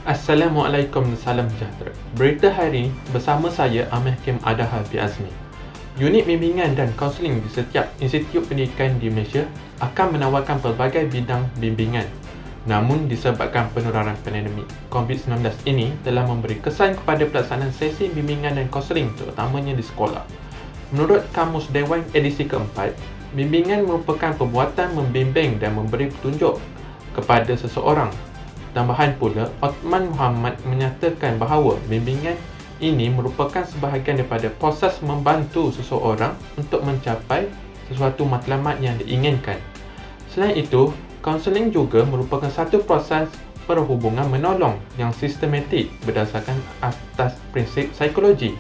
Assalamualaikum dan salam sejahtera. Berita hari ini bersama saya Amir Hakim Adha bin Azmi. Unit bimbingan dan kaunseling di setiap institut pendidikan di Malaysia akan menawarkan pelbagai bidang bimbingan. Namun disebabkan penularan pandemik COVID-19 ini telah memberi kesan kepada pelaksanaan sesi bimbingan dan kaunseling terutamanya di sekolah. Menurut Kamus Dewan edisi keempat, bimbingan merupakan perbuatan membimbing dan memberi petunjuk kepada seseorang. Tambahan pula, Othman Muhammad menyatakan bahawa bimbingan ini merupakan sebahagian daripada proses membantu seseorang untuk mencapai sesuatu matlamat yang diinginkan. Selain itu, kaunseling juga merupakan satu proses perhubungan menolong yang sistematik berdasarkan atas prinsip psikologi.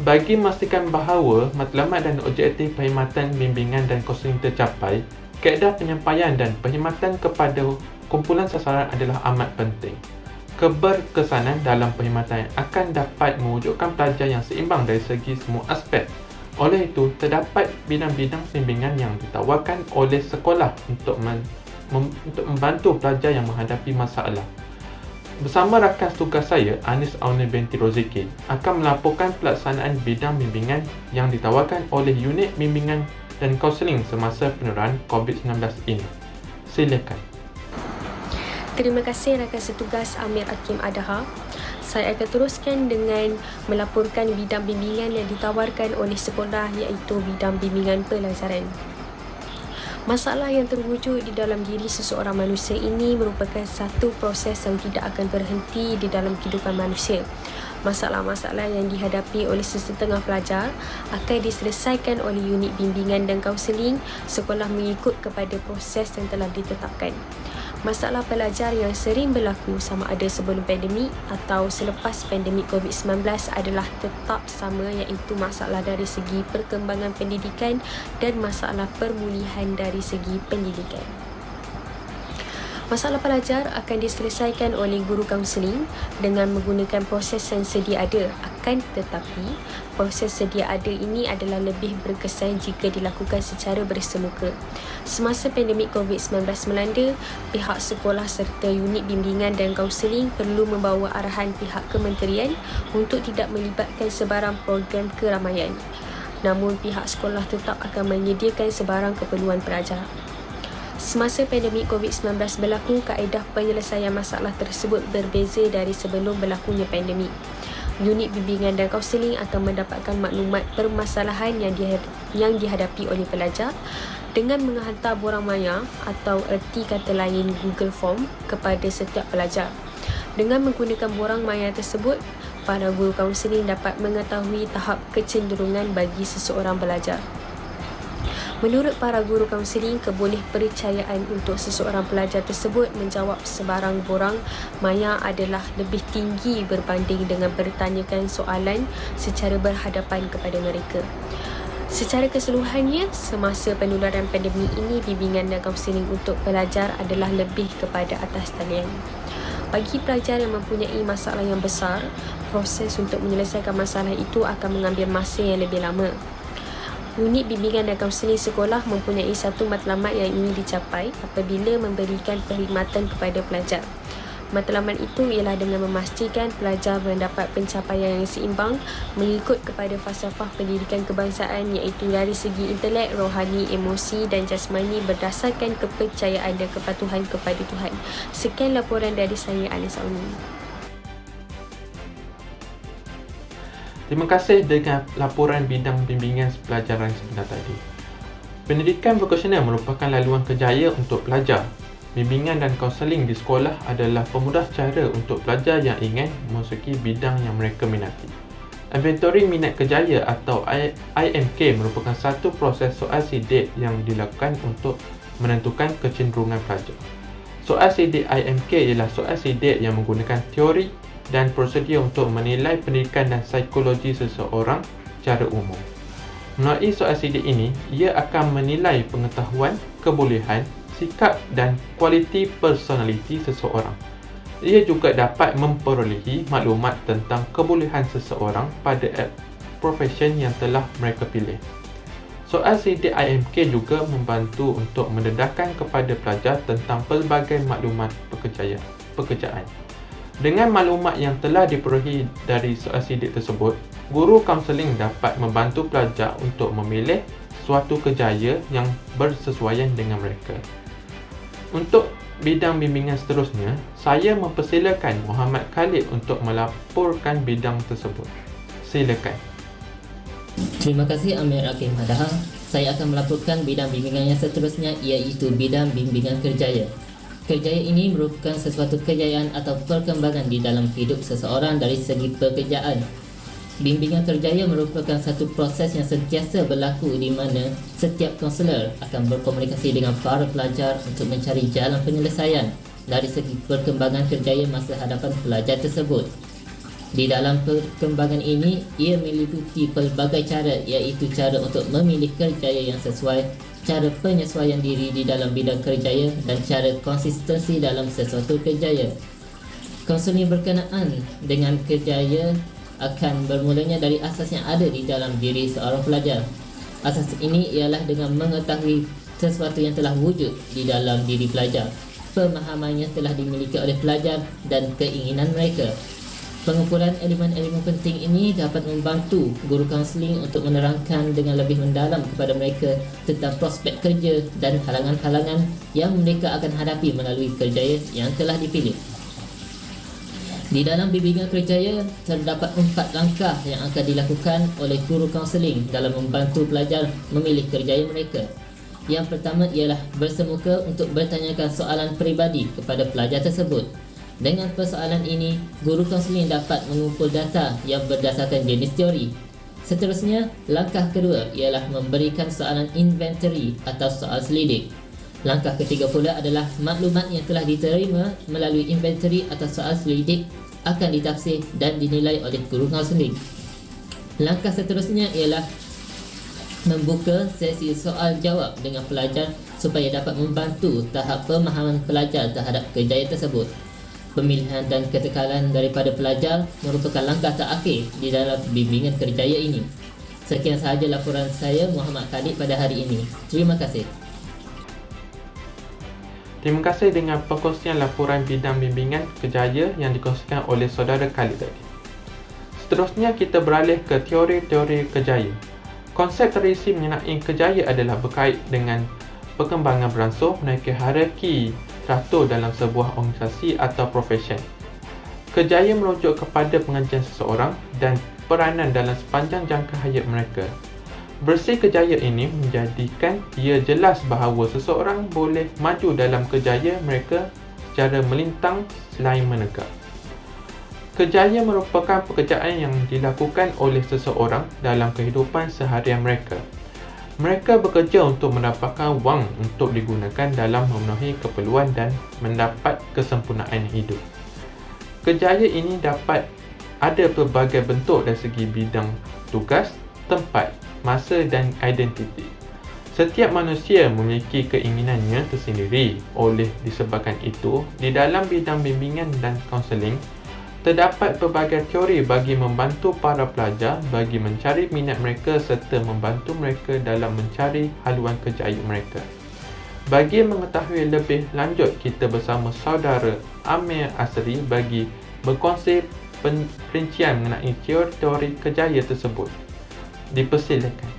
Bagi memastikan bahawa matlamat dan objektif perkhidmatan bimbingan dan kaunseling tercapai, kaedah penyampaian dan perkhidmatan kepada kumpulan sasaran adalah amat penting. Keberkesanan dalam perkhidmatan akan dapat mewujudkan pelajar yang seimbang dari segi semua aspek. Oleh itu, terdapat bidang-bidang bimbingan yang ditawarkan oleh sekolah untuk membantu pelajar yang menghadapi masalah. Bersama rakan tugas saya, Anis Auni binti Roziki, akan melaporkan pelaksanaan bidang bimbingan yang ditawarkan oleh unit bimbingan dan kaunseling semasa penularan COVID-19 ini. Silakan. Terima kasih rakan setugas Amir Hakim Adha. Saya akan teruskan dengan melaporkan bidang bimbingan yang ditawarkan oleh sekolah, iaitu bidang bimbingan pelajaran. Masalah yang terwujud di dalam diri seseorang manusia ini merupakan satu proses yang tidak akan berhenti di dalam kehidupan manusia. Masalah-masalah yang dihadapi oleh sesetengah pelajar akan diselesaikan oleh unit bimbingan dan kaunseling sekolah mengikut kepada proses yang telah ditetapkan. Masalah pelajar yang sering berlaku sama ada sebelum pandemik atau selepas pandemik COVID-19 adalah tetap sama, iaitu masalah dari segi perkembangan pendidikan dan masalah pemulihan dari segi pendidikan. Masalah pelajar akan diselesaikan oleh guru kaunseling dengan menggunakan proses yang sedia ada. Akan tetapi, proses sedia ada ini adalah lebih berkesan jika dilakukan secara bersemuka. Semasa pandemik COVID-19 melanda, pihak sekolah serta unit bimbingan dan kaunseling perlu membawa arahan pihak kementerian untuk tidak melibatkan sebarang program keramaian. Namun, pihak sekolah tetap akan menyediakan sebarang keperluan pelajar. Semasa pandemik COVID-19 berlaku, kaedah penyelesaian masalah tersebut berbeza dari sebelum berlakunya pandemik. Unit bimbingan dan kaunseling akan mendapatkan maklumat permasalahan yang dihadapi oleh pelajar dengan menghantar borang maya atau erti kata lain Google Form kepada setiap pelajar. Dengan menggunakan borang maya tersebut, para guru kaunseling dapat mengetahui tahap kecenderungan bagi seseorang pelajar. Menurut para guru kaunseling, kebolehpercayaan untuk seseorang pelajar tersebut menjawab sebarang borang maya adalah lebih tinggi berbanding dengan bertanyakan soalan secara berhadapan kepada mereka. Secara keseluruhannya, semasa penularan pandemik ini, bimbingan dan kaunseling untuk pelajar adalah lebih kepada atas talian. Bagi pelajar yang mempunyai masalah yang besar, proses untuk menyelesaikan masalah itu akan mengambil masa yang lebih lama. Unit bimbingan dan kaunseling sekolah mempunyai satu matlamat yang ingin dicapai apabila memberikan perkhidmatan kepada pelajar. Matlamat itu ialah dengan memastikan pelajar mendapat pencapaian yang seimbang mengikut kepada falsafah pendidikan kebangsaan, iaitu dari segi intelek, rohani, emosi dan jasmani berdasarkan kepercayaan dan kepatuhan kepada Tuhan. Sekian laporan dari saya, Anis Auni. Terima kasih dengan laporan bidang bimbingan pelajaran sebenar tadi. Pendidikan vokasional merupakan laluan kerjaya untuk pelajar. Bimbingan dan kaunseling di sekolah adalah pemudah cara untuk pelajar yang ingin memasuki bidang yang mereka minati. Inventory minat kerjaya atau IMK merupakan satu proses soal sidik yang dilakukan untuk menentukan kecenderungan pelajar. Soal sidik IMK ialah soal sidik yang menggunakan teori dan prosedur untuk menilai pendidikan dan psikologi seseorang secara umum. Melalui soal sidik ini, ia akan menilai pengetahuan, kebolehan, sikap dan kualiti personaliti seseorang. Ia juga dapat memperolehi maklumat tentang kebolehan seseorang pada profesi yang telah mereka pilih. Soal sidik IMK juga membantu untuk mendedahkan kepada pelajar tentang pelbagai maklumat pekerjaan. Dengan maklumat yang telah diperolehi dari soal sidik tersebut, guru kaunseling dapat membantu pelajar untuk memilih suatu kerjaya yang bersesuaian dengan mereka. Untuk bidang bimbingan seterusnya, saya mempersilakan Muhammad Khalid untuk melaporkan bidang tersebut. Silakan. Terima kasih Amir Hakim Adaha. Saya akan melaporkan bidang bimbingan yang seterusnya, iaitu bidang bimbingan kerjaya. Kerjaya ini merupakan sesuatu kejayaan atau perkembangan di dalam hidup seseorang dari segi pekerjaan. Bimbingan kerjaya merupakan satu proses yang sentiasa berlaku di mana setiap kaunselor akan berkomunikasi dengan para pelajar untuk mencari jalan penyelesaian dari segi perkembangan kerjaya masa hadapan pelajar tersebut. Di dalam perkembangan ini, ia meliputi pelbagai cara, iaitu cara untuk memilih kerjaya yang sesuai, cara penyesuaian diri di dalam bidang kerjaya dan cara konsistensi dalam sesuatu kerjaya. Kaunseling berkenaan dengan kerjaya akan bermulanya dari asas yang ada di dalam diri seorang pelajar. Asas ini ialah dengan mengetahui sesuatu yang telah wujud di dalam diri pelajar, pemahamannya telah dimiliki oleh pelajar dan keinginan mereka. Pengumpulan elemen-elemen penting ini dapat membantu guru kaunseling untuk menerangkan dengan lebih mendalam kepada mereka tentang prospek kerja dan halangan-halangan yang mereka akan hadapi melalui kerjaya yang telah dipilih. Di dalam bimbingan kerjaya, terdapat 4 langkah yang akan dilakukan oleh guru kaunseling dalam membantu pelajar memilih kerjaya mereka. Yang pertama ialah bersemuka untuk bertanyakan soalan peribadi kepada pelajar tersebut. Dengan persoalan ini, guru kaunseling dapat mengumpul data yang berdasarkan jenis teori. Seterusnya, langkah kedua ialah memberikan soalan inventory atau soal selidik. Langkah ketiga pula adalah maklumat yang telah diterima melalui inventory atau soal selidik akan ditafsir dan dinilai oleh guru kaunseling. Langkah seterusnya ialah membuka sesi soal jawab dengan pelajar supaya dapat membantu tahap pemahaman pelajar terhadap kerjaya tersebut. Pemilihan dan ketekalan daripada pelajar merupakan langkah terakhir di dalam bimbingan kerjaya ini. Sekian sahaja laporan saya, Muhammad Khalid, pada hari ini. Terima kasih. Terima kasih dengan perkongsian laporan bidang bimbingan kerjaya yang dikongsikan oleh saudara Khalid tadi. Seterusnya kita beralih ke teori-teori kerjaya. Konsep tradisi mengenai kerjaya adalah berkait dengan perkembangan beransur menaiki hierarki teratur dalam sebuah organisasi atau profesion. Kerjaya merujuk kepada pengajian seseorang dan peranan dalam sepanjang jangka hayat mereka. Bersih kerjaya ini menjadikan ia jelas bahawa seseorang boleh maju dalam kerjaya mereka secara melintang selain menegak. Kerjaya merupakan pekerjaan yang dilakukan oleh seseorang dalam kehidupan seharian mereka. Mereka bekerja untuk mendapatkan wang untuk digunakan dalam memenuhi keperluan dan mendapat kesempurnaan hidup. Kerjaya ini dapat ada pelbagai bentuk dari segi bidang tugas, tempat, masa dan identiti. Setiap manusia memiliki keinginannya tersendiri. Oleh disebabkan itu, di dalam bidang bimbingan dan kaunseling, terdapat pelbagai teori bagi membantu para pelajar bagi mencari minat mereka serta membantu mereka dalam mencari haluan kerjaya mereka. Bagi mengetahui lebih lanjut, kita bersama saudara Amir Asri bagi berkongsi perincian mengenai teori-teori kerjaya tersebut. Dipersilakan.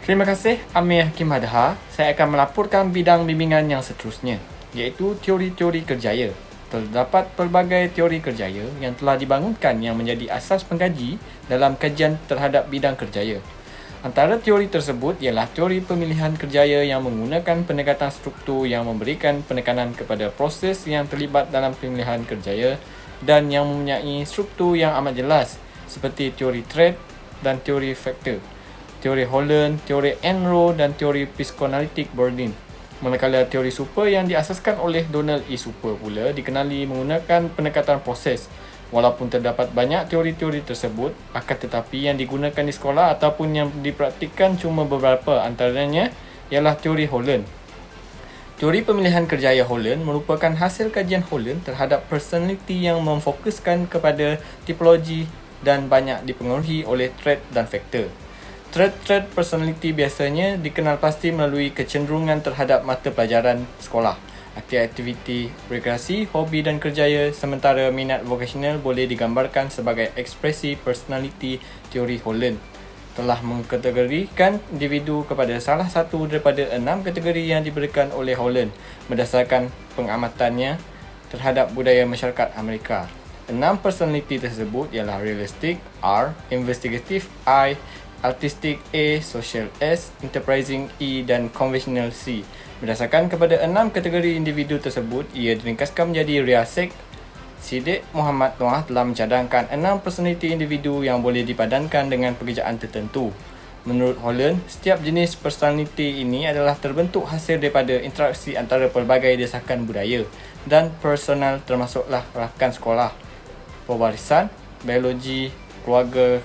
Terima kasih Amir Hakim Adaha. Saya akan melaporkan bidang bimbingan yang seterusnya, iaitu teori-teori kerjaya. Terdapat pelbagai teori kerjaya yang telah dibangunkan yang menjadi asas pengkaji dalam kajian terhadap bidang kerjaya. Antara teori tersebut ialah teori pemilihan kerjaya yang menggunakan pendekatan struktur yang memberikan penekanan kepada proses yang terlibat dalam pemilihan kerjaya dan yang mempunyai struktur yang amat jelas seperti teori thread dan teori factor, teori Holland, teori Enroe dan teori psychoanalytic Bourdin. Manakala teori super yang diasaskan oleh Donald E. Super pula dikenali menggunakan pendekatan proses. Walaupun terdapat banyak teori-teori tersebut, akan tetapi yang digunakan di sekolah ataupun yang dipraktikkan cuma beberapa antaranya ialah teori Holland. Teori pemilihan kerjaya Holland merupakan hasil kajian Holland terhadap personality yang memfokuskan kepada tipologi dan banyak dipengaruhi oleh trait dan faktor. Trait personality biasanya dikenal pasti melalui kecenderungan terhadap mata pelajaran sekolah Aktiviti rekreasi, hobi dan kerjaya, sementara minat vokasional boleh digambarkan sebagai ekspresi personaliti teori Holland. Telah mengkategorikan individu kepada salah satu daripada 6 kategori yang diberikan oleh Holland berdasarkan pengamatannya terhadap budaya masyarakat Amerika. 6 personaliti tersebut ialah realistic R, investigative I, artistic A, social S, enterprising E dan conventional C. Berdasarkan kepada 6 kategori individu tersebut, ia diringkaskan menjadi realistic. Siddiq Muhammad Noah telah mencadangkan 6 personaliti individu yang boleh dipadankan dengan pekerjaan tertentu. Menurut Holland, setiap jenis personaliti ini adalah terbentuk hasil daripada interaksi antara pelbagai desakan budaya dan personal termasuklah rakan sekolah, pewarisan, biologi, keluarga,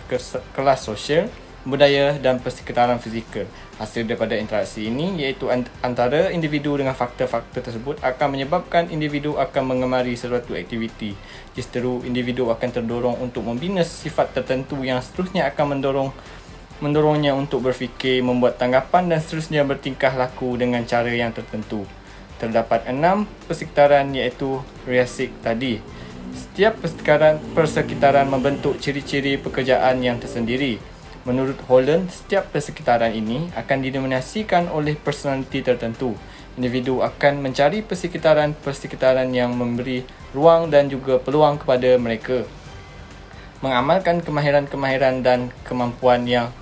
kelas sosial, budaya dan persekitaran fizikal. Hasil daripada interaksi ini iaitu antara individu dengan faktor-faktor tersebut akan menyebabkan individu akan mengemari suatu aktiviti. Justeru individu akan terdorong untuk membina sifat tertentu yang seterusnya akan mendorongnya untuk berfikir, membuat tanggapan dan seterusnya bertingkah laku dengan cara yang tertentu. Terdapat 6 persekitaran iaitu realistic tadi. Setiap persekitaran membentuk ciri-ciri pekerjaan yang tersendiri. Menurut Holland, setiap persekitaran ini akan didominasikan oleh personaliti tertentu. Individu akan mencari persekitaran yang memberi ruang dan juga peluang kepada mereka mengamalkan kemahiran-kemahiran dan kemampuan yang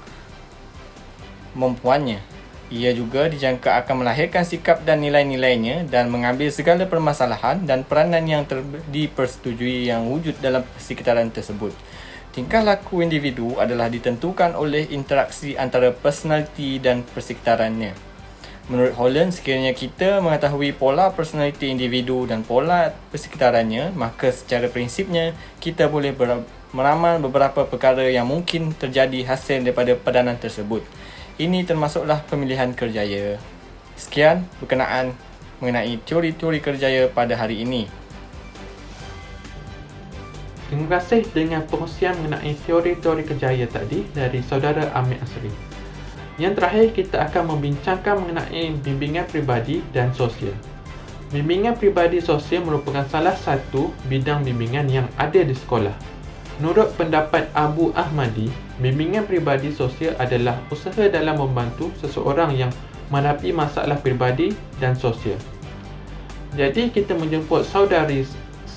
mempunyainya. Ia juga dijangka akan melahirkan sikap dan nilai-nilainya dan mengambil segala permasalahan dan peranan yang dipersetujui yang wujud dalam persekitaran tersebut. Tingkah laku individu adalah ditentukan oleh interaksi antara personaliti dan persekitarannya. Menurut Holland, sekiranya kita mengetahui pola personaliti individu dan pola persekitarannya, maka secara prinsipnya kita boleh meramal beberapa perkara yang mungkin terjadi hasil daripada padanan tersebut. Ini termasuklah pemilihan kerjaya. Sekian berkenaan mengenai teori-teori kerjaya pada hari ini. Terima kasih dengan perkongsian mengenai teori-teori kerjaya tadi dari saudara Amir Asri. Yang terakhir, kita akan membincangkan mengenai bimbingan peribadi dan sosial. Bimbingan peribadi sosial merupakan salah satu bidang bimbingan yang ada di sekolah. Menurut pendapat Abu Ahmadi, bimbingan peribadi sosial adalah usaha dalam membantu seseorang yang menghadapi masalah peribadi dan sosial. Jadi, kita menjemput saudari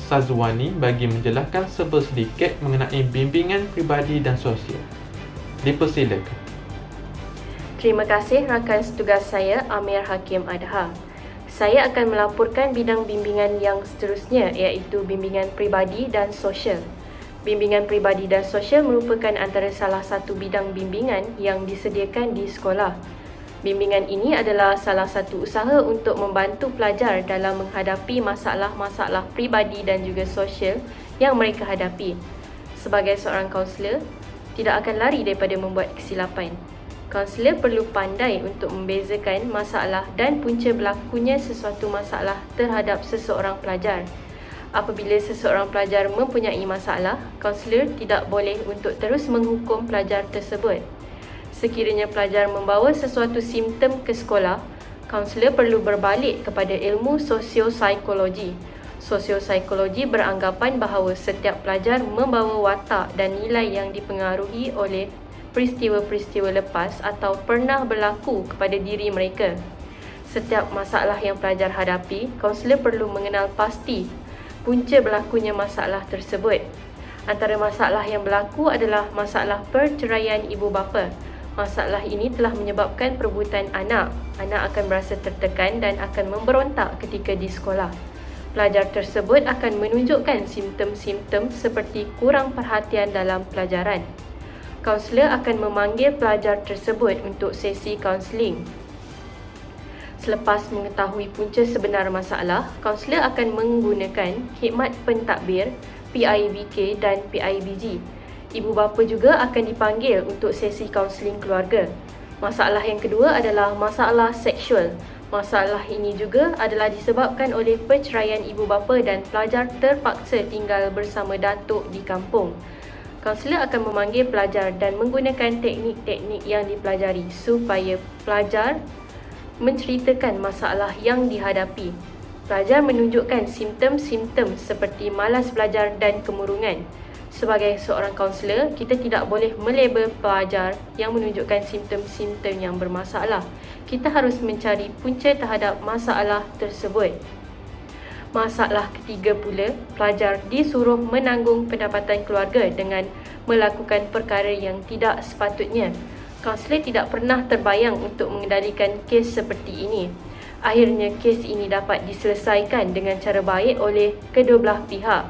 Sazwani bagi menjelaskan sedikit mengenai bimbingan peribadi dan sosial. Dipersilakan. Terima kasih rakan setugas saya Amir Hakim Adha. Saya akan melaporkan bidang bimbingan yang seterusnya iaitu bimbingan peribadi dan sosial. Bimbingan peribadi dan sosial merupakan antara salah satu bidang bimbingan yang disediakan di sekolah. Bimbingan ini adalah salah satu usaha untuk membantu pelajar dalam menghadapi masalah-masalah peribadi dan juga sosial yang mereka hadapi. Sebagai seorang kaunselor, tidak akan lari daripada membuat kesilapan. Kaunselor perlu pandai untuk membezakan masalah dan punca berlakunya sesuatu masalah terhadap seseorang pelajar. Apabila seseorang pelajar mempunyai masalah, kaunselor tidak boleh untuk terus menghukum pelajar tersebut. Sekiranya pelajar membawa sesuatu simptom ke sekolah, kaunselor perlu berbalik kepada ilmu sosiopsikologi. Sosiopsikologi beranggapan bahawa setiap pelajar membawa watak dan nilai yang dipengaruhi oleh peristiwa-peristiwa lepas atau pernah berlaku kepada diri mereka. Setiap masalah yang pelajar hadapi, kaunselor perlu mengenal pasti punca berlakunya masalah tersebut. Antara masalah yang berlaku adalah masalah perceraian ibu bapa. Masalah ini telah menyebabkan perebutan anak. Anak akan berasa tertekan dan akan memberontak ketika di sekolah. Pelajar tersebut akan menunjukkan simptom-simptom seperti kurang perhatian dalam pelajaran. Kaunselor akan memanggil pelajar tersebut untuk sesi kaunseling. Selepas mengetahui punca sebenar masalah, kaunselor akan menggunakan khidmat pentadbir, PIBK dan PIBG. Ibu bapa juga akan dipanggil untuk sesi kaunseling keluarga. Masalah yang kedua adalah masalah seksual. Masalah ini juga adalah disebabkan oleh perceraian ibu bapa dan pelajar terpaksa tinggal bersama datuk di kampung. Kaunselor akan memanggil pelajar dan menggunakan teknik-teknik yang dipelajari supaya pelajar menceritakan masalah yang dihadapi. Pelajar menunjukkan simptom-simptom seperti malas belajar dan kemurungan. Sebagai seorang kaunselor, kita tidak boleh melabel pelajar yang menunjukkan simptom-simptom yang bermasalah. Kita harus mencari punca terhadap masalah tersebut. Masalah ketiga pula, pelajar disuruh menanggung pendapatan keluarga dengan melakukan perkara yang tidak sepatutnya. Kaunselor tidak pernah terbayang untuk mengendalikan kes seperti ini. Akhirnya, kes ini dapat diselesaikan dengan cara baik oleh kedua belah pihak.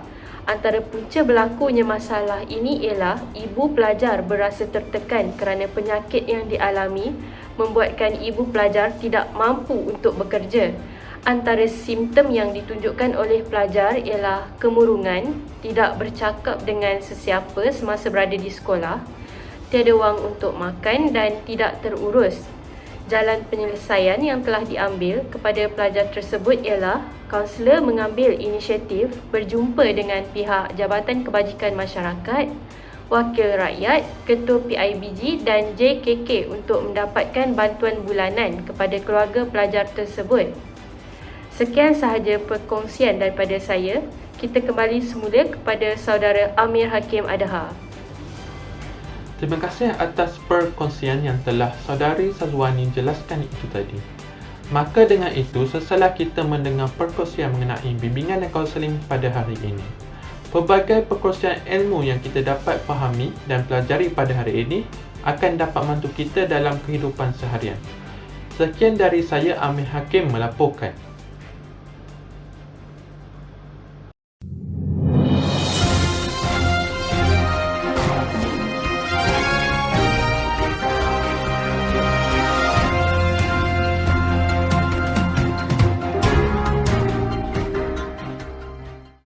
Antara punca berlakunya masalah ini ialah ibu pelajar berasa tertekan kerana penyakit yang dialami membuatkan ibu pelajar tidak mampu untuk bekerja. Antara simptom yang ditunjukkan oleh pelajar ialah kemurungan, tidak bercakap dengan sesiapa semasa berada di sekolah, tiada wang untuk makan dan tidak terurus. Jalan penyelesaian yang telah diambil kepada pelajar tersebut ialah kaunselor mengambil inisiatif berjumpa dengan pihak Jabatan Kebajikan Masyarakat, Wakil Rakyat, Ketua PIBG dan JKK untuk mendapatkan bantuan bulanan kepada keluarga pelajar tersebut. Sekian sahaja perkongsian daripada saya. Kita kembali semula kepada saudara Amir Hakim Adha. Terima kasih atas perkongsian yang telah saudari Sazwani jelaskan itu tadi. Maka dengan itu, setelah kita mendengar perkongsian mengenai bimbingan dan kaunseling pada hari ini, pelbagai perkongsian ilmu yang kita dapat fahami dan pelajari pada hari ini akan dapat membantu kita dalam kehidupan seharian. Sekian dari saya, Amir Hakim, melaporkan.